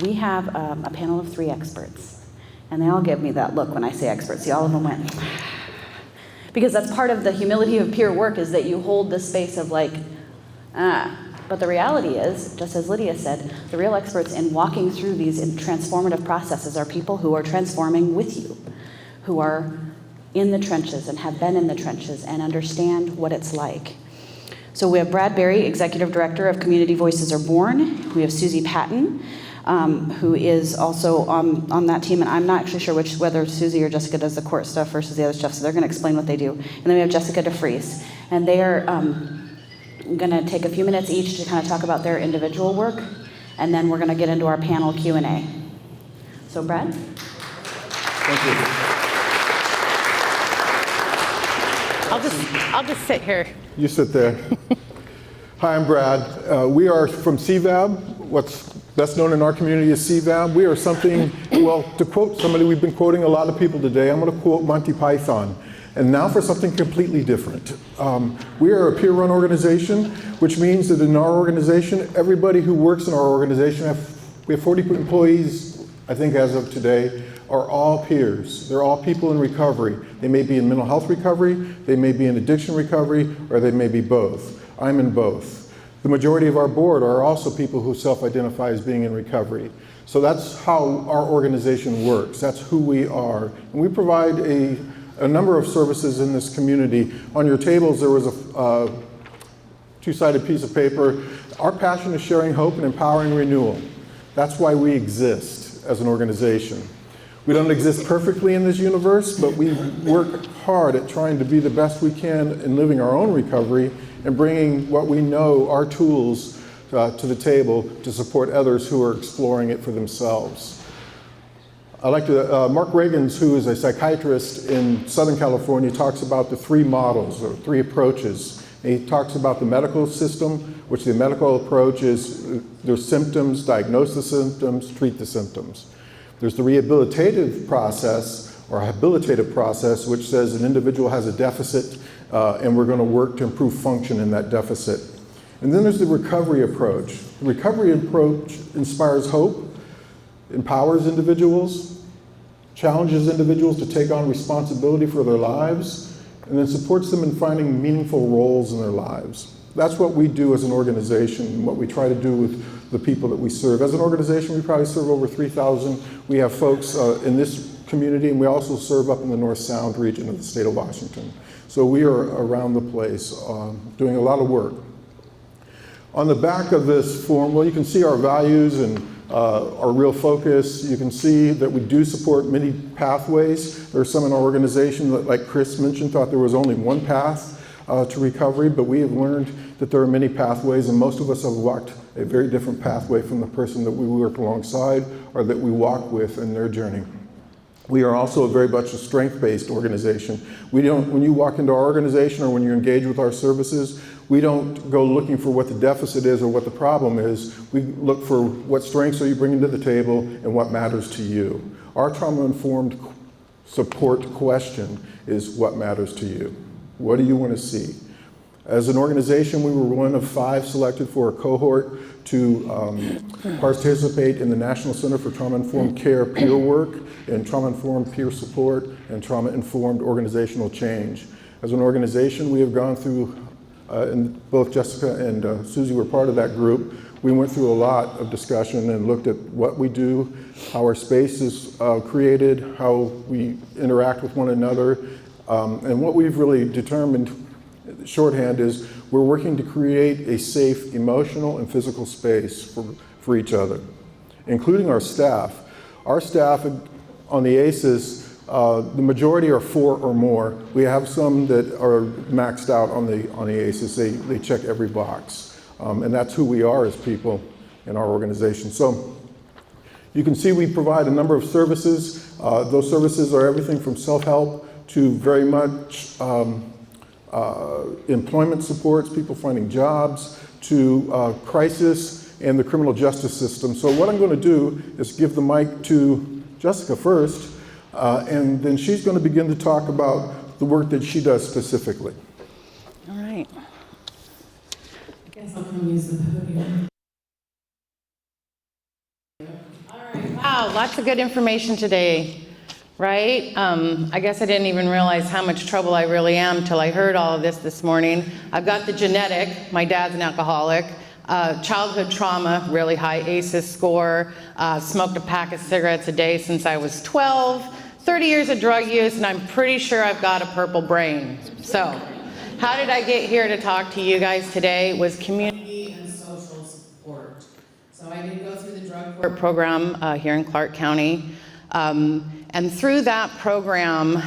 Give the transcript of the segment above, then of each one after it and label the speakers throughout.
Speaker 1: we have a panel of 3 experts. And they all give me that look when I say experts. See, all of them went, because that's part of the humility of peer work, is that you hold the space of like, But the reality is, just as Lydia said, the real experts in walking through these transformative processes are people who are transforming with you, who are in the trenches and have been in the trenches and understand what it's like. So we have Brad Berry, Executive Director of Community Voices Are Born. We have Susie Patton, who is also on that team, and I'm not actually sure whether Susie or Jessica does the court stuff versus the other stuff, so they're going to explain what they do. And then we have Jessica DeFries, and they are going to take a few minutes each to kind of talk about their individual work, and then we're going to get into our panel Q&A. So Brad?
Speaker 2: Thank you.
Speaker 3: I'll just sit here.
Speaker 2: You sit there. Hi, I'm Brad. We are from CVAB, what's best known in our community as CVAB. We are something, well, to quote somebody, we've been quoting a lot of people today. I'm going to quote Monty Python. And now for something completely different. We are a peer-run organization, which means that in our organization, everybody who works in our organization, we have 40 employees, I think as of today, are all peers. They're all people in recovery. They may be in mental health recovery, they may be in addiction recovery, or they may be both. I'm in both. The majority of our board are also people who self-identify as being in recovery. So that's how our organization works. That's who we are. And we provide a number of services in this community. On your tables, there was a two-sided piece of paper. Our passion is sharing hope and empowering renewal. That's why we exist as an organization. We don't exist perfectly in this universe, but we work hard at trying to be the best we can in living our own recovery and bringing what we know, our tools, to the table to support others who are exploring it for themselves. I'd like to, Mark Reagans, who is a psychiatrist in Southern California, talks about the 3 models or 3 approaches. And he talks about the medical system, which the medical approach is there's symptoms, diagnose the symptoms, treat the symptoms. There's the rehabilitative process or habilitative process, which says an individual has a deficit and we're going to work to improve function in that deficit. And then there's the recovery approach. The recovery approach inspires hope, empowers individuals, challenges individuals to take on responsibility for their lives, and then supports them in finding meaningful roles in their lives. That's what we do as an organization and what we try to do with the people that we serve. As an organization, we probably serve over 3,000. We have folks in this community, and we also serve up in the North Sound region of the state of Washington. So we are around the place doing a lot of work. On the back of this form, well, you can see our values and our real focus. You can see that we do support many pathways. There are some in our organization that, like Chris mentioned, thought there was only one path to recovery, but we have learned that there are many pathways, and most of us have walked a very different pathway from the person that we work alongside or that we walk with in their journey. We are also very much a strength-based organization. We don't, when you walk into our organization or when you engage with our services, we don't go looking for what the deficit is or what the problem is. We look for what strengths are you bringing to the table and what matters to you. Our trauma-informed support question is what matters to you. What do you want to see? As an organization, we were one of 5 selected for a cohort to participate in the National Center for Trauma-Informed Care peer work and trauma-informed peer support and trauma-informed organizational change. As an organization, we have gone through, and both Jessica and Susie were part of that group, we went through a lot of discussion and looked at what we do, how our space is created, how we interact with one another, and what we've really determined, shorthand, is we're working to create a safe emotional and physical space for each other, including our staff. Our staff on the ACEs, the majority are 4 or more. We have some that are maxed out on the ACEs. They check every box. And that's who we are as people in our organization. So you can see we provide a number of services. Those services are everything from self-help to very much employment supports, people finding jobs, to crisis and the criminal justice system. So what I'm going to do is give the mic to Jessica first, and then she's going to begin to talk about the work that she does specifically.
Speaker 3: All right.
Speaker 4: I guess I'll come use the podium. I
Speaker 3: Wow, lots of good information today, right? I guess I didn't even realize how much trouble I really am till I heard all of this morning. I've got the genetic, my dad's an alcoholic, childhood trauma, really high ACEs score, smoked a pack of cigarettes a day since I was 12, 30 years of drug use, and I'm pretty sure I've got a purple brain. So, how did I get here to talk to you guys today? It was community and social support. So I did go through the drug court program here in Clark County. And through that program,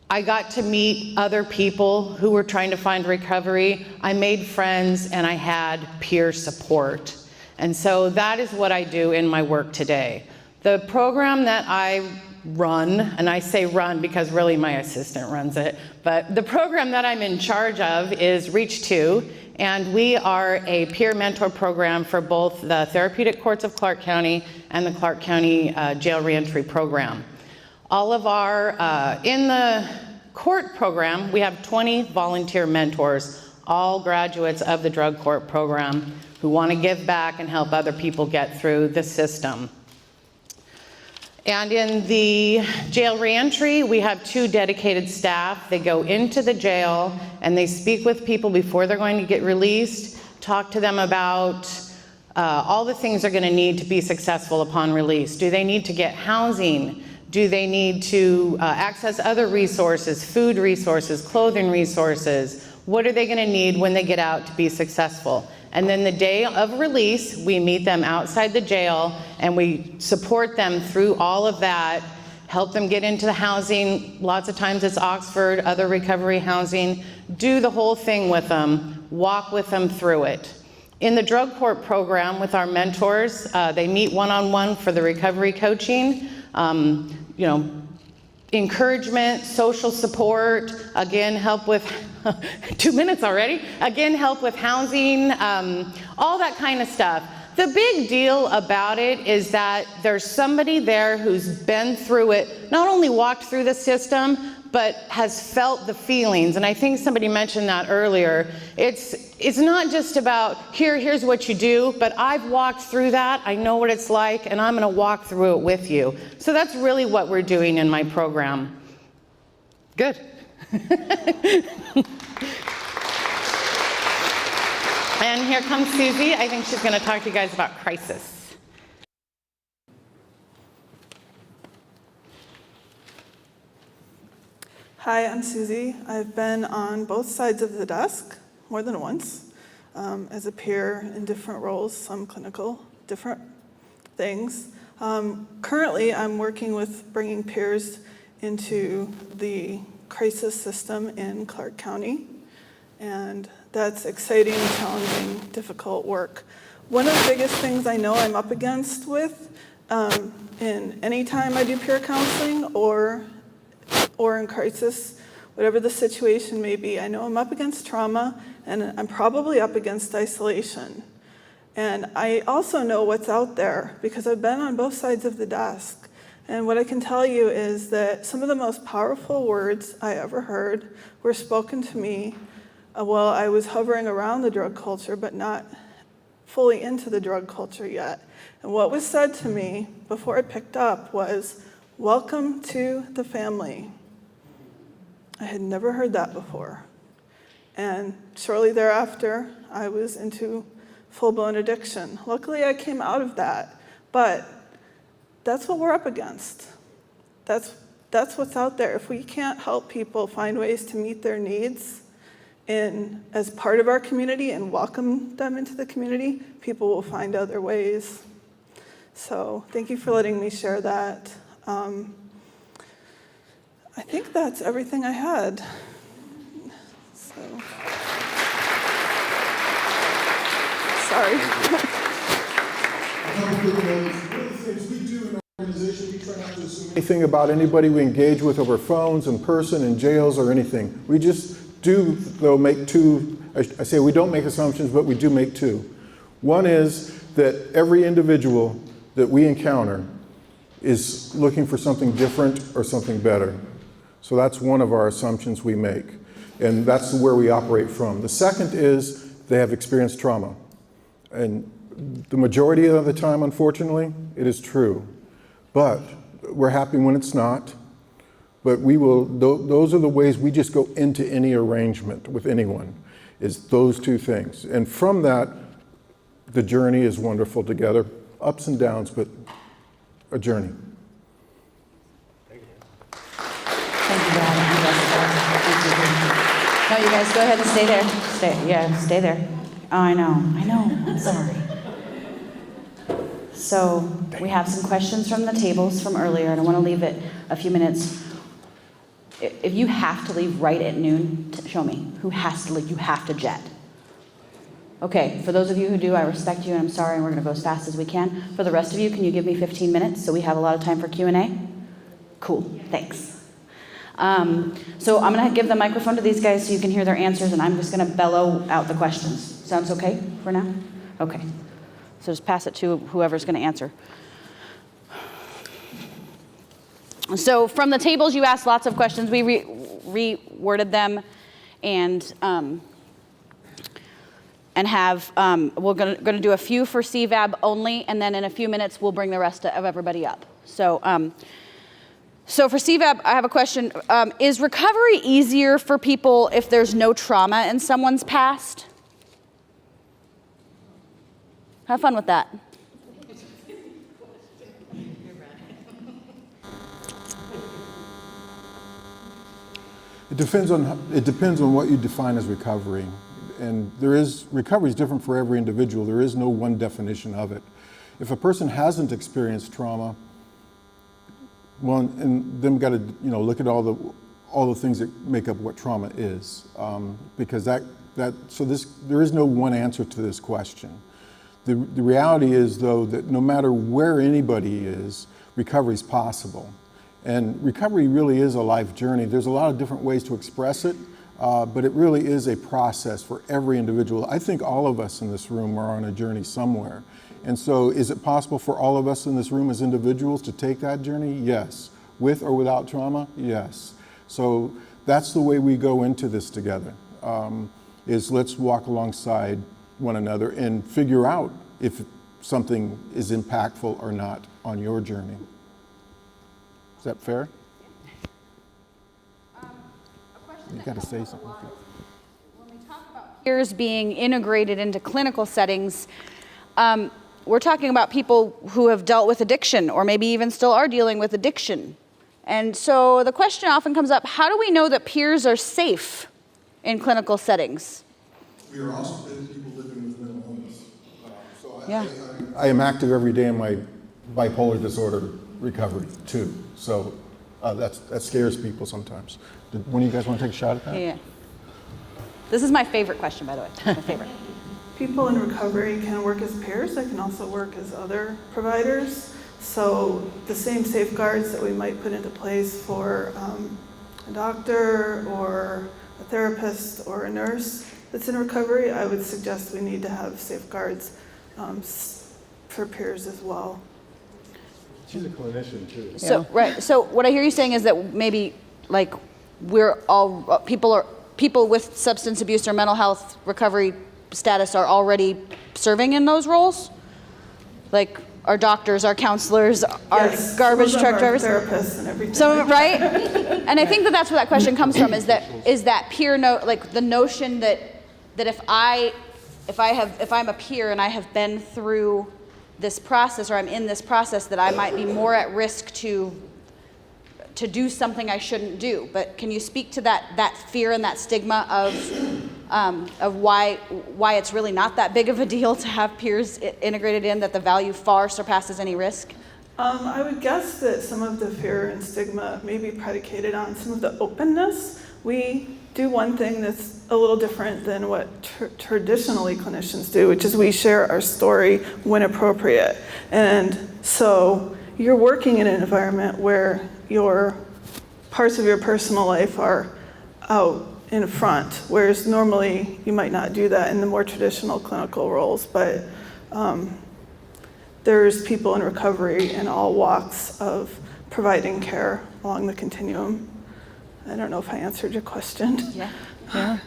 Speaker 3: I got to meet other people who were trying to find recovery. I made friends and I had peer support. And so that is what I do in my work today. The program that I run, and I say run because really my assistant runs it, but the program that I'm in charge of is Reach 2, and we are a peer mentor program for both the Therapeutic Courts of Clark County and the Clark County Jail Reentry Program. All of our, in the court program, we have 20 volunteer mentors, all graduates of the drug court program who want to give back and help other people get through the system. And in the jail reentry, we have 2 dedicated staff. They go into the jail and they speak with people before they're going to get released, talk to them about all the things they're going to need to be successful upon release. Do they need to get housing? Do they need to access other resources, food resources, clothing resources? What are they going to need when they get out to be successful? And then the day of release, we meet them outside the jail and we support them through all of that, help them get into the housing. Lots of times it's Oxford, other recovery housing. Do the whole thing with them, walk with them through it. In the drug court program with our mentors, they meet one-on-one for the recovery coaching, you know, encouragement, social support, again, help with, 2 minutes already, again, help with housing, all that kind of stuff. The big deal about it is that there's somebody there who's been through it, not only walked through the system, but has felt the feelings. And I think somebody mentioned that earlier. It's not just about, here's what you do, but I've walked through that, I know what it's like, and I'm gonna walk through it with you. So that's really what we're doing in my program. Good. And here comes Susie. I think she's gonna talk to you guys about crisis.
Speaker 4: Hi, I'm Susie. I've been on both sides of the desk more than once as a peer in different roles, some clinical, different things. Currently, I'm working with bringing peers into the crisis system in Clark County, and that's exciting, challenging, difficult work. One of the biggest things I know I'm up against with in any time I do peer counseling or in crisis, whatever the situation may be, I know I'm up against trauma and I'm probably up against isolation. And I also know what's out there because I've been on both sides of the desk. And what I can tell you is that some of the most powerful words I ever heard were spoken to me while I was hovering around the drug culture, but not fully into the drug culture yet. And what was said to me before I picked up was, "Welcome to the family." I had never heard that before. And shortly thereafter, I was into full-blown addiction. Luckily, I came out of that, but that's what we're up against. That's what's out there. If we can't help people find ways to meet their needs as part of our community and welcome them into the community, people will find other ways. So thank you for letting me share that. I think that's everything I had. So, sorry.
Speaker 2: Anything about anybody we engage with over phones, in person, in jails, or anything. We just do, though, make 2, I say we don't make assumptions, but we do make 2. One is that every individual that we encounter is looking for something different or something better. So that's one of our assumptions we make, and that's where we operate from. The second is they have experienced trauma, and the majority of the time, unfortunately, it is true. But we're happy when it's not. But we will, those are the ways we just go into any arrangement with anyone, is those two things. And from that, the journey is wonderful together. Ups and downs, but a journey.
Speaker 1: Thank you, Brad. and Jessica. Thank you. No, you guys go ahead and stay there. Stay there. Oh, I know, I'm sorry. So we have some questions from the tables from earlier, and I want to leave it a few minutes. If you have to leave right at noon, show me. Who has to leave? You have to jet. Okay, for those of you who do, I respect you, and I'm sorry, and we're going to go as fast as we can. For the rest of you, can you give me 15 minutes so we have a lot of time for Q&A? Cool, thanks. So I'm going to give the microphone to these guys so you can hear their answers, and I'm just going to bellow out the questions. Sounds okay for now? Okay. So just pass it to whoever's going to answer. So from the tables, you asked lots of questions. We reworded them, and have we're going to do a few for CVAB only, and then in a few minutes we'll bring the rest of everybody up. So so for CVAB, I have a question. Is recovery easier for people if there's no trauma in someone's past? Have fun with that.
Speaker 2: It depends on what you define as recovery. And recovery is different for every individual. There is no one definition of it. If a person hasn't experienced trauma, well, and then we've got to look at all the things that make up what trauma is, because there is no one answer to this question. The reality is, though, that no matter where anybody is, recovery is possible. And recovery really is a life journey. There's a lot of different ways to express it, but it really is a process for every individual. I think all of us in this room are on a journey somewhere. And so is it possible for all of us in this room as individuals to take that journey? Yes. With or without trauma? Yes. So that's the way we go into this together, is let's walk alongside one another and figure out if something is impactful or not on your journey. Is that fair? You got to say something.
Speaker 1: When we talk about peers being integrated into clinical settings, we're talking about people who have dealt with addiction or maybe even still are dealing with addiction. And so the question often comes up, how do we know that peers are safe in clinical settings?
Speaker 2: We are also people living with mental illness. I am active every day in my bipolar disorder recovery too. So that scares people sometimes. One of you guys want to take a shot at that?
Speaker 1: Yeah. This is my favorite question, by the way. My favorite.
Speaker 4: People in recovery can work as peers. They can also work as other providers. So the same safeguards that we might put into place for a doctor or a therapist or a nurse that's in recovery, I would suggest we need to have safeguards for peers as well.
Speaker 2: She's a clinician too.
Speaker 1: So, right. So what I hear you saying is that maybe like people with substance abuse or mental health recovery status are already serving in those roles? Like our doctors, our counselors, our garbage truck drivers,
Speaker 4: therapists and everything.
Speaker 1: So right, and I think that's where that question comes from. Is that peer like the notion that if I'm a peer and I have been through this process or I'm in this process, that I might be more at risk to do something I shouldn't do. But can you speak to that fear and that stigma of why it's really not that big of a deal to have peers integrated in, that the value far surpasses any risk?
Speaker 4: I would guess that some of the fear and stigma may be predicated on some of the openness. We do one thing that's a little different than what traditionally clinicians do, which is we share our story when appropriate. And so you're working in an environment where your parts of your personal life are out in front, whereas normally you might not do that in the more traditional clinical roles. But there's people in recovery in all walks of providing care along the continuum. I don't know if I answered your question.
Speaker 1: Yeah.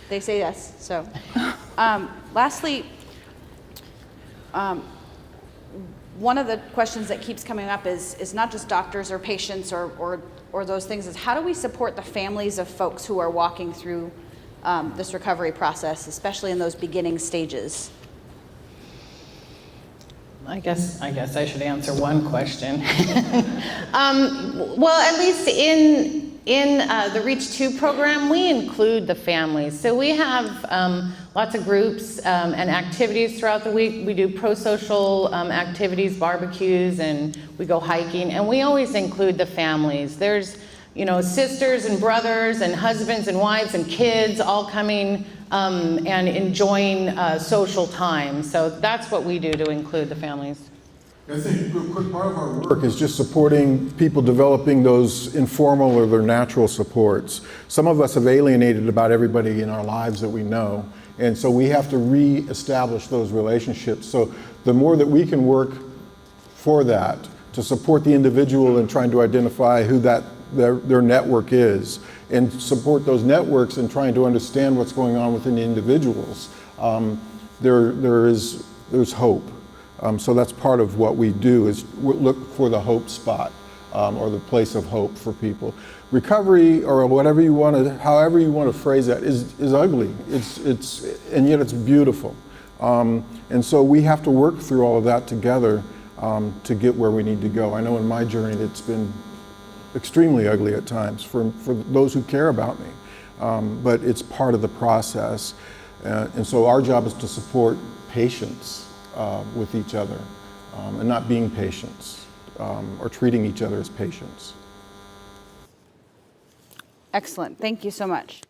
Speaker 1: They say yes. So, lastly, one of the questions that keeps coming up is not just doctors or patients or those things, is how do we support the families of folks who are walking through this recovery process, especially in those beginning stages?
Speaker 3: I guess I should answer one question. Well, at least in the Reach 2 program, we include the families. So we have lots of groups and activities throughout the week. We do pro-social activities, barbecues, and we go hiking, and we always include the families. There's, you know, sisters and brothers and husbands and wives and kids all coming and enjoying social time. So that's what we do to include the families.
Speaker 2: I think a quick part of our work is just supporting people developing those informal or their natural supports. Some of us have alienated about everybody in our lives that we know, and so we have to re-establish those relationships. So the more that we can work for that, to support the individual in trying to identify who their network is, and support those networks in trying to understand what's going on within the individuals, there's hope. So that's part of what we do, is look for the hope spot or the place of hope for people. Recovery, or whatever you want to, however you want to phrase that, is ugly. And yet it's beautiful. And so we have to work through all of that together to get where we need to go. I know in my journey it's been extremely ugly at times for those who care about me, but it's part of the process. And so our job is to support patients with each other, and not being patients, or treating each other as patients.
Speaker 1: Excellent. Thank you so much.